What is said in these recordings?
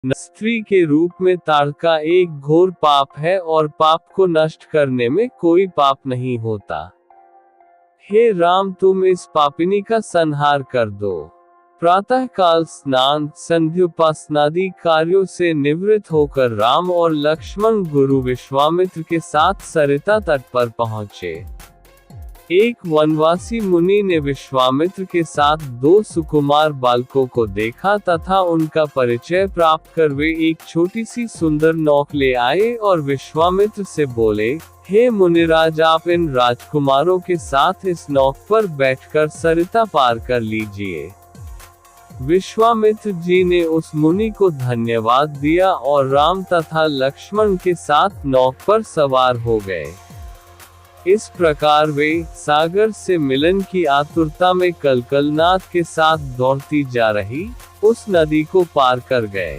स्त्री के रूप में ताड़का एक घोर पाप है और पाप को नष्ट करने में कोई पाप नहीं होता। हे राम, तुम इस पापिनी का संहार कर दो। प्रातः काल स्नान संध्योपासनादि कार्यों से निवृत्त होकर राम और लक्ष्मण गुरु विश्वामित्र के साथ सरिता तट पर पहुँचे। एक वनवासी मुनि ने विश्वामित्र के साथ 2 सुकुमार बालकों को देखा तथा उनका परिचय प्राप्त कर वे एक छोटी सी सुंदर नौक ले आए और विश्वामित्र से बोले, हे मुनिराज, आप इन राजकुमारों के साथ इस नौक पर बैठकर सरिता पार कर लीजिए। विश्वामित्र जी ने उस मुनि को धन्यवाद दिया और राम तथा लक्ष्मण के साथ नौक पर सवार हो गए। इस प्रकार वे सागर से मिलन की आतुरता में कलकलनाद के साथ दौड़ती जा रही उस नदी को पार कर गए।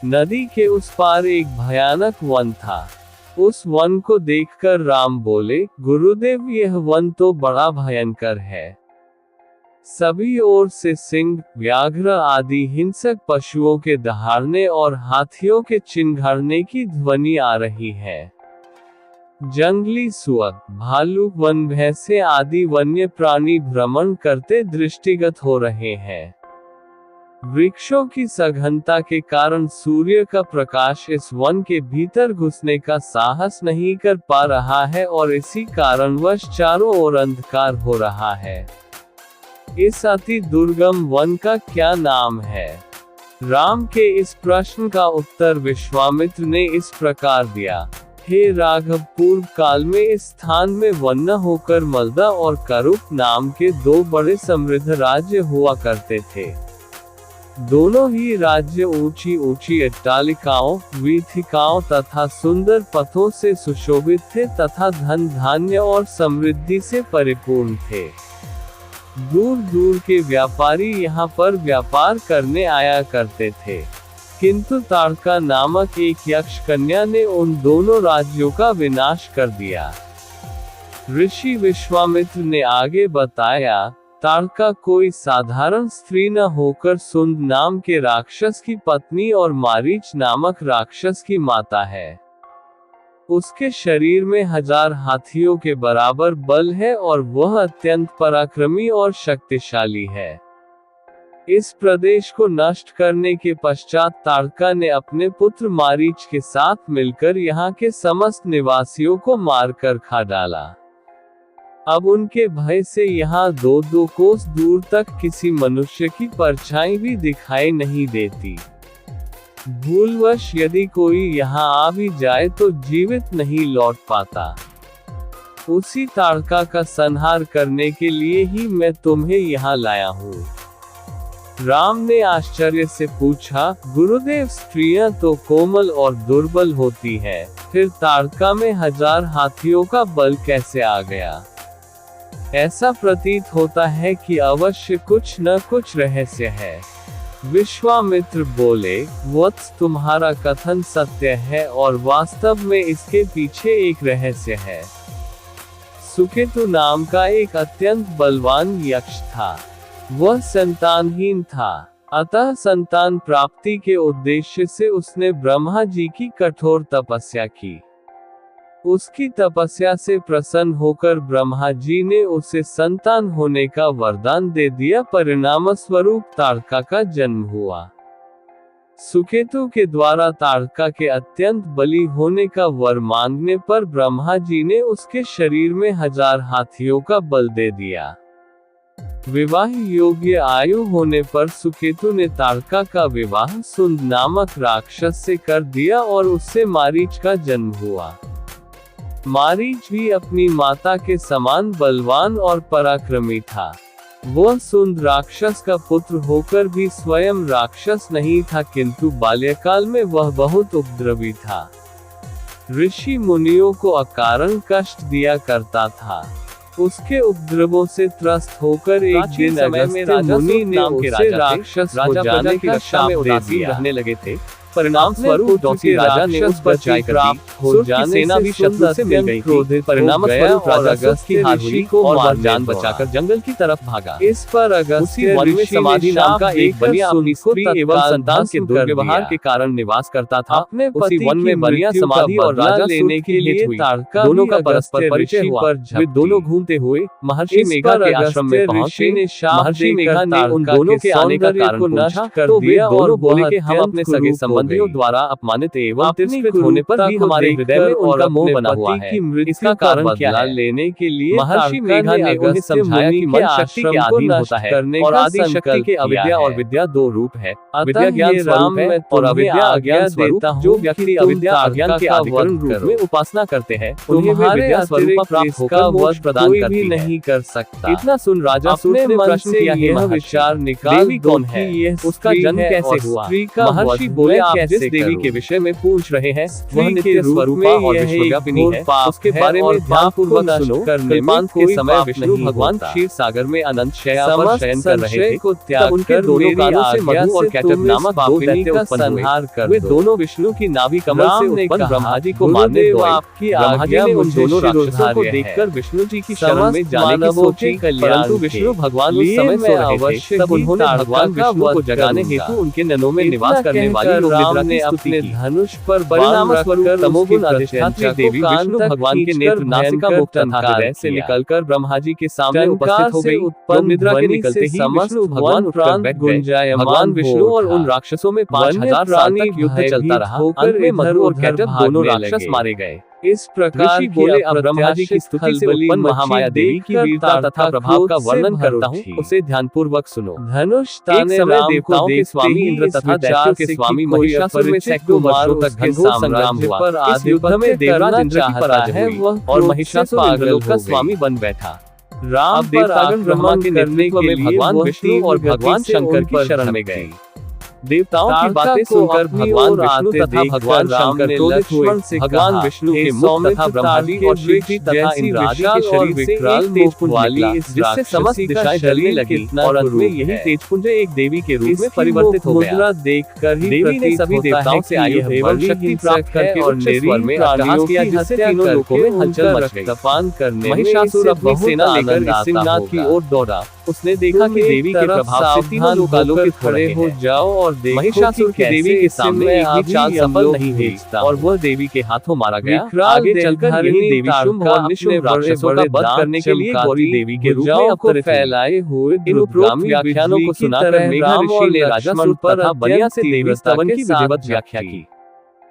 नदी के उस पार एक भयानक वन था। उस वन को देखकर राम बोले, गुरुदेव, यह वन तो बड़ा भयंकर है। सभी ओर से सिंह, व्याघ्र आदि हिंसक पशुओं के दहाड़ने और हाथियों के चिंघाड़ने की ध्वनि आ रही है। जंगली सुअर, भालू, वन भैंसे आदि वन्य प्राणी भ्रमण करते दृष्टिगत हो रहे हैं। वृक्षों की सघनता के कारण सूर्य का प्रकाश इस वन के भीतर घुसने का साहस नहीं कर पा रहा है और इसी कारणवश चारों ओर अंधकार हो रहा है। इस अति दुर्गम वन का क्या नाम है? राम के इस प्रश्न का उत्तर विश्वामित्र ने इस प्रकार दिया, हे राघव, पूर्व काल में इस स्थान में वन्न होकर मलदा और करुप नाम के 2 बड़े समृद्ध राज्य हुआ करते थे। दोनों ही राज्य ऊंची ऊंची अट्टालिकाओं, वीथिकाओं तथा सुंदर पथों से सुशोभित थे तथा धन धान्य और समृद्धि से परिपूर्ण थे। दूर दूर के व्यापारी यहाँ पर व्यापार करने आया करते थे, किंतु ताड़का नामक एक यक्ष कन्या ने उन दोनों राज्यों का विनाश कर दिया। ऋषि विश्वामित्र ने आगे बताया, ताड़का कोई साधारण स्त्री न होकर सुंद नाम के राक्षस की पत्नी और मारीच नामक राक्षस की माता है। उसके शरीर में 1000 हाथियों के बराबर बल है और वह अत्यंत पराक्रमी और शक्तिशाली है। इस प्रदेश को नष्ट करने के पश्चात ताड़का ने अपने पुत्र मारीच के साथ मिलकर यहाँ के समस्त निवासियों को मारकर खा डाला। अब उनके भय से यहाँ 2-2 कोस दूर तक किसी मनुष्य की परछाई भी दिखाई नहीं देती। भूलवश यदि कोई यहाँ आ भी जाए तो जीवित नहीं लौट पाता। उसी ताड़का का संहार करने के लिए ही मैं तुम्हें यहाँ लाया हूँ। राम ने आश्चर्य से पूछा, गुरुदेव, स्त्रियां तो कोमल और दुर्बल होती है, फिर ताड़का में 1000 हाथियों का बल कैसे आ गया? ऐसा प्रतीत होता है कि अवश्य कुछ न कुछ रहस्य है। विश्वामित्र बोले, वत्स, तुम्हारा कथन सत्य है और वास्तव में इसके पीछे एक रहस्य है। सुकेतु नाम का एक अत्यंत बलवान यक्ष था। वह संतानहीन था, अतः संतान प्राप्ति के उद्देश्य से उसने ब्रह्मा जी की कठोर तपस्या की। उसकी तपस्या से प्रसन्न होकर ब्रह्मा जी ने उसे संतान होने का वरदान दे दिया। परिणाम स्वरूप ताड़का का जन्म हुआ। सुकेतु के द्वारा ताड़का के अत्यंत बली होने का वर मांगने पर ब्रह्मा जी ने उसके शरीर में 1000 हाथियों का बल दे दिया। विवाह योग्य आयु होने पर सुकेतु ने ताड़का का विवाह सुंद नामक राक्षस से कर दिया और उससे मारीच का जन्म हुआ। मारीच भी अपनी माता के समान बलवान और पराक्रमी था। वह सुंद राक्षस का पुत्र होकर भी स्वयं राक्षस नहीं था, किंतु बाल्यकाल में वह बहुत उपद्रवी था। ऋषि मुनियों को अकारण कष्ट दिया करता था। उसके उपद्रवों से त्रस्त होकर एक दिन अगस्त्य मुनि ने उसे राक्षस हो जाने का शाप दे दिया। रहने लगे थे। परिणाम स्वरूप दौसी राजा ने उस पर जय कर दी। सुर की सेना भी शत्रु से मिल गई थी। परिणाम स्वरूप राजा अगस्त की हार हुई और वह जान बचाकर जंगल की तरफ भागा। इस पर अगस्त उसी वन में समाधि नाम का एक बनिया अपनी स्त्री एवं संतान के दुर्व्यवहार के कारण निवास करता था। उसी वन में बनिया समाधि और राजा लेने के लिए दोनों का परस्पर परिचय हुआ। वे दोनों घूमते हुए महर्षि मेघा के आश्रम में पहुंचे। महर्षि मेघा ने उन दोनों के आने का कारण पूछा तो वे दोनों बोले कि हम अपने सगे संबंधियों द्वारा अपमानित एवं तिरस्कृत होने पर भी हमारे हृदय में उनका मोह बना हुआ है। इसका कारण क्या है? लेने के लिए महर्षि मेघा ने उन्हें समझाया कि मन शक्ति के अधीन होता है और आदि शक्ति के अविद्या और विद्या दो रूप है। विद्या ज्ञान स्वरूप है और अविद्या अज्ञान स्वरूप। जो व्यक्ति अविद्या अज्ञान के अधिकरण रूप में उपासना करते हैं उन्हें विद्या स्वरूप प्राप्त होकर मोक्ष प्रदान करती है। नहीं कर सकता। इतना सुन राजा सूत ने प्रश्न किया, यह विचार निकाल देवी कौन है, उसका जन्म कैसे हुआ? महर्षि बोले, आप जिस देवी के विषय में पूछ रहे हैं वह नित्य स्वरूपा और विश्वव्यापिनी है। उसके बारे में ध्यानपूर्वक सुनो। कल्पांत के समय विष्णु भगवान क्षीर सागर में अनंत शया पर शयन कर रहे थे। तब उनके दोनों कानों से मधु और कैटब नामक दो दैत्य उत्पन्न हुए। वे दोनों विष्णु की नाभि कमल से उत्पन्न ब्रह्मा जी को मारने दौड़े। ब्रह्मा जी ने उन दोनों राक्षसों को देखकर विष्णु जी की शरण में जाने की सोची, परंतु विष्णु भगवान उस समय सो रहे थे। तब उन्होंने भगवान विष्णु को जगाने हेतु उनके नैनों में निवास करने वाली रुद्रा ने अपने धनुष पर परिणाम स्वरूप तमोगुण अधिष्ठात्री देवी विष्णु भगवान के नेत्र नासिका मुख तथा हृदय से निकलकर ब्रह्मा जी के सामने उपस्थित हो गई। निद्रा के निकलते ही विष्णु भगवान उठकर बैठ गए। भगवान विष्णु और उन राक्षसों में 5000 साल तक युद्ध चलता रहा। अंत में मधु और कैटब दोनों राक्षस मारे गए। इस प्रकार बोले, अब ब्रह्मा जी की स्तुति से उत्पन्न महामाया देवी की वीरता तथा प्रभाव का वर्णन करता हूँ, उसे ध्यानपूर्वक सुनो। धनुष ताने समय देवताओं के स्वामी इंद्र तथा दैत्यों के स्वामी महिषासुर में सैकड़ों वर्षों तक घनघोर संग्राम हुआ। इस युद्ध में देवराज इंद्र की पराजय हुई और महिषासुर इंद्रलोक का स्वामी बन बैठा। राम देवतागण ब्रह्मा के नेतृत्व में भगवान विष्णु और भगवान शंकर की शरण में गए। देवताओं की बातें सुनकर भगवान विष्णु तथा भगवान शंकर क्रोधित हुए। भगवान विष्णु के मुख तथा ब्रह्मा जी और शिव जी तथा इंद्र आदि के शरीर विकराल तेजपुंज निकला, जिससे समस्त दिशाएं जलने लगी और अंत में यही तेजपुंज एक देवी के रूप में परिवर्तित हो गया। देखकर ही देवी ने सभी देवताओं से आयु एवं शक्ति प्राप्त करके उच्च स्वर में अट्टहास किया, जिससे तीनों लोकों में हलचल मच गई। तपान करने महिषासुर अपनी सेना लेकर सिंहनाद की ओर दौड़ा। उसने देखा कि देवी के प्रभाव से तीनों लोग आलोकित खड़े हो जाओ और महिषासुर की देवी के सामने एक भी चाल सफल नहीं हुई और वह देवी के हाथों मारा गया। आगे चलकर यही देवी शुंभ और निशुंभ राक्षसों का वध करने के लिए गौरी देवी के रूप में अवतरित फैलाए हुए इन उपरोक्त व्याख्यानों को सुनाकर मेघा ऋषि ने राजा सूत तथा बनिया से देवी स्तवन की विधिवत व्याख्या की।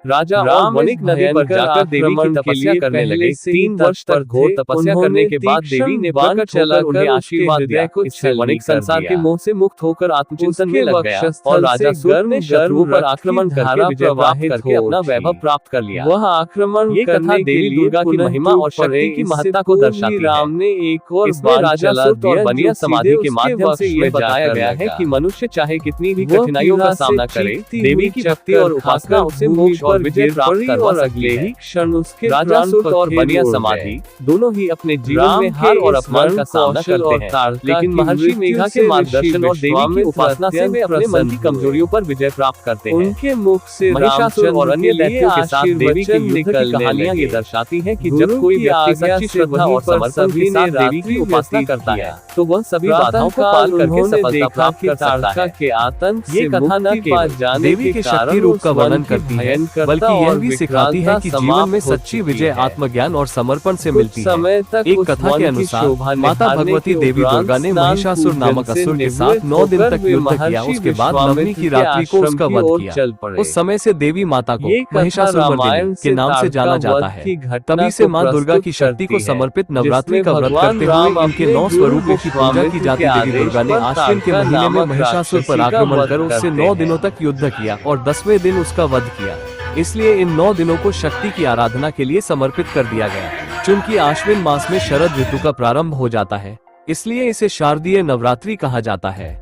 राजा राम वणिक नदी पर जाकर देवी की तपस्या करने लगे। 3 वर्ष तक घोर तपस्या करने के बाद देवी ने प्रकट चलकर उन्हें आशीर्वाद दिया। इससे वणिक संसार के मोह से मुक्त होकर आत्मचिंतन में लग गया और राजा सूत ने शत्रुओं पर आक्रमण करके विजय प्राप्त करके अपना वैभव प्राप्त कर लिया। वह आक्रमण ये कथा देवी दुर्गा की महिमा और शक्ति की महत्ता को दर्शाती है। राम ने एक और राजा सूत और बनिया समाधि के माध्यम से ये बताया गया है कि मनुष्य चाहे कितनी भी कठिनाइयों का सामना करे, देवी की शक्ति और उपासना उसे मोक्ष और विजय प्राप्त करवा सकती है। अगले क्षण उसके राजा सूत और बनिया समाधि दोनों ही अपने जीवन में हार और अपमान का सामना करते हैं, लेकिन महर्षि मेघा के मार्गदर्शन और देवी की उपासना से वे अपने मन की कमजोरियों पर विजय प्राप्त करते हैं। उनके मुख से महिषासुर और अन्य दैत्यों के साथ देवी की युद्ध की कहानियां ये दर्शाती हैं कि जब कोई व्यक्ति सच्ची श्रद्धा और समर्पण के साथ देवी की उपासना करता है तो वह सभी बाधाओं को पार करके सफलता प्राप्त कर सकता है। के आतंक ये कथा न केवल देवी के शक्ति रूप का वर्णन करती है बल्कि यह भी सिखाती है कि जीवन में सच्ची विजय आत्मज्ञान और समर्पण से मिलती है। एक कथा के अनुसार माता भगवती देवी दुर्गा ने महिषासुर नामक असुर के साथ 9 दिन तक युद्ध किया। उसके बाद नवमी की रात्रि को उसका वध किया। उस समय से देवी माता को महिषासुर के नाम से जाना जाता है। तभी से माँ दुर्गा की शक्ति को समर्पित नवरात्रि का व्रत करते हुए इनके 9 स्वरूपों की पूजा की जाती है। देवी दुर्गा ने आश्विन के महीने में महिषासुर पर आक्रमण कर उससे 9 दिनों तक युद्ध किया और 10वें दिन उसका वध किया। इसलिए इन 9 दिनों को शक्ति की आराधना के लिए समर्पित कर दिया गया। चूंकि आश्विन मास में शरद ऋतु का प्रारंभ हो जाता है, इसलिए इसे शारदीय नवरात्रि कहा जाता है।